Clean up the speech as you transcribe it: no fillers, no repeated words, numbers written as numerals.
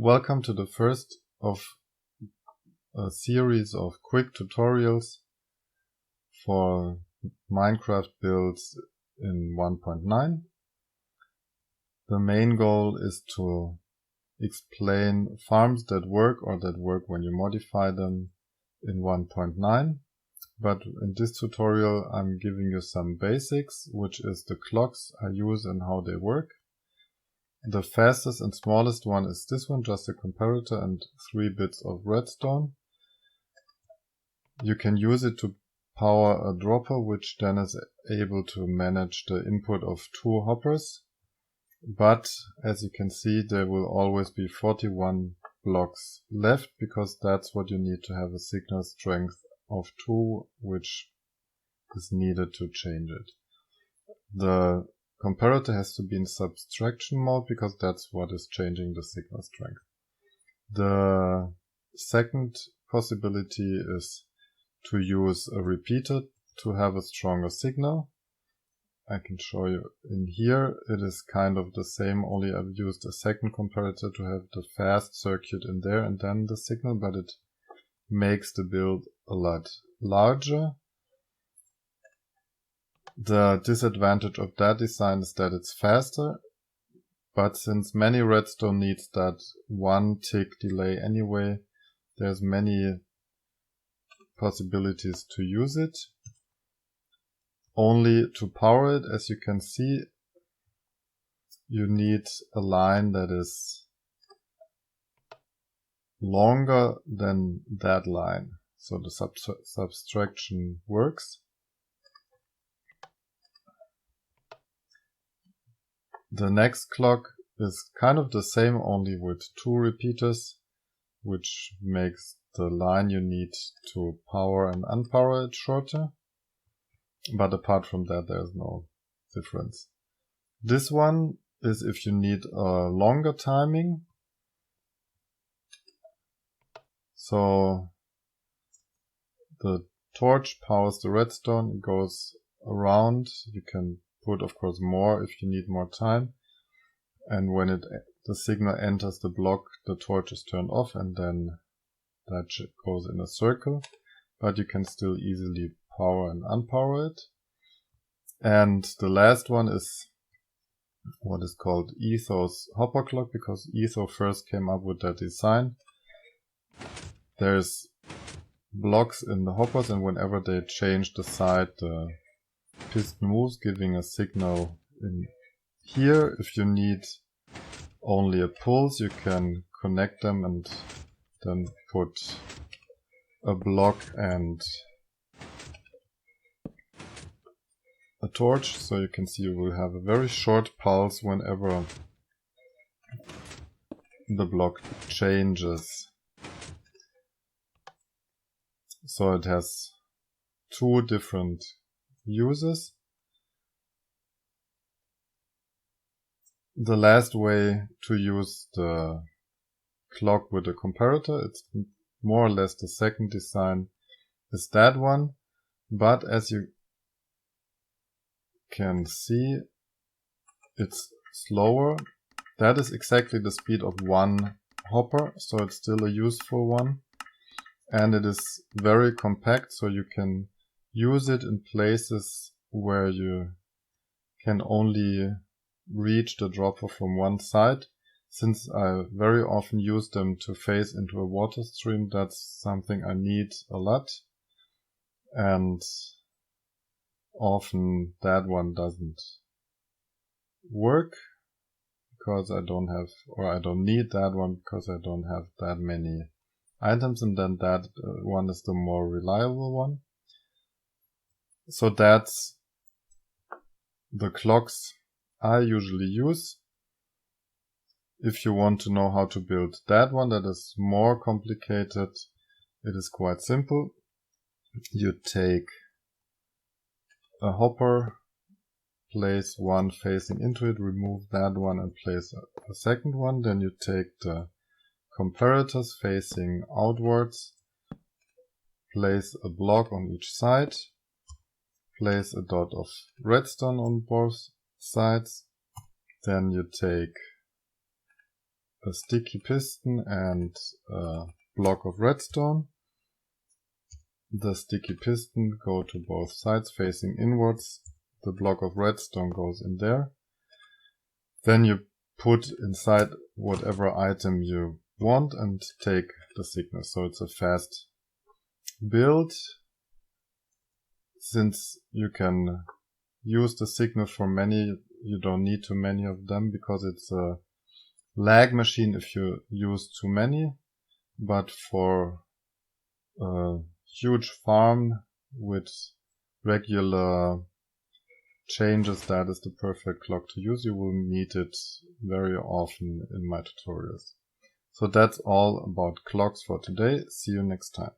Welcome to the first of a series of quick tutorials for Minecraft builds in 1.9. The main goal is to explain farms that work or that work when you modify them in 1.9. But in this tutorial I'm giving you some basics, which is the clocks I use and how they work. The fastest and smallest one is this one, just a comparator and 3 bits of redstone. You can use it to power a dropper, which then is able to manage the input of 2 hoppers. But as you can see, there will always be 41 blocks left, because that's what you need to have a signal strength of 2, which is needed to change it. The comparator has to be in subtraction mode, because that's what is changing the signal strength. The second possibility is to use a repeater to have a stronger signal. I can show you in here. It is kind of the same, only I've used a second comparator to have the fast circuit in there and then the signal, but it makes the build a lot larger. The disadvantage of that design is that it's faster, but since many redstone needs that 1 tick delay anyway, there's many possibilities to use it. Only to power it, as you can see, you need a line that is longer than that line, so the subtraction works. The next clock is kind of the same, only with 2 repeaters, which makes the line you need to power and unpower it shorter. But apart from that, there's no difference. This one is if you need a longer timing. So the torch powers the redstone, it goes around. You can put, of course, more if you need more time. And when the signal enters the block, the torch is turned off, and then that goes in a circle. But you can still easily power and unpower it. And the last one is what is called Etho's hopper clock, because Etho first came up with that design. There's blocks in the hoppers, and whenever they change the side, the piston moves, giving a signal in here. If you need only a pulse, you can connect them and then put a block and a torch, so you can see you will have a very short pulse whenever the block changes. So it has 2 different uses. The last way to use the clock with a comparator, it's more or less the second design, is that one. But as you can see, it's slower. That is exactly the speed of 1 hopper, so it's still a useful one. And it is very compact, so you can use it in places where you can only reach the dropper from one side. Since I very often use them to face into a water stream, that's something I need a lot. And often that one doesn't work because I don't have, or I don't need that one because I don't have that many items, and then that one is the more reliable one. So that's the clocks I usually use. If you want to know how to build that one that is more complicated, it is quite simple. You take a hopper, place one facing into it, remove that one and place a second one. Then you take the comparators facing outwards, place a block on each side, place a dot of redstone on both sides. Then you take a sticky piston and a block of redstone. The sticky piston go to both sides facing inwards. The block of redstone goes in there. Then you put inside whatever item you want and take the signal. So it's a fast build. Since you can use the signal for many, you don't need too many of them because it's a lag machine if you use too many. But for a huge farm with regular changes, that is the perfect clock to use. You will need it very often in my tutorials. So that's all about clocks for today. See you next time.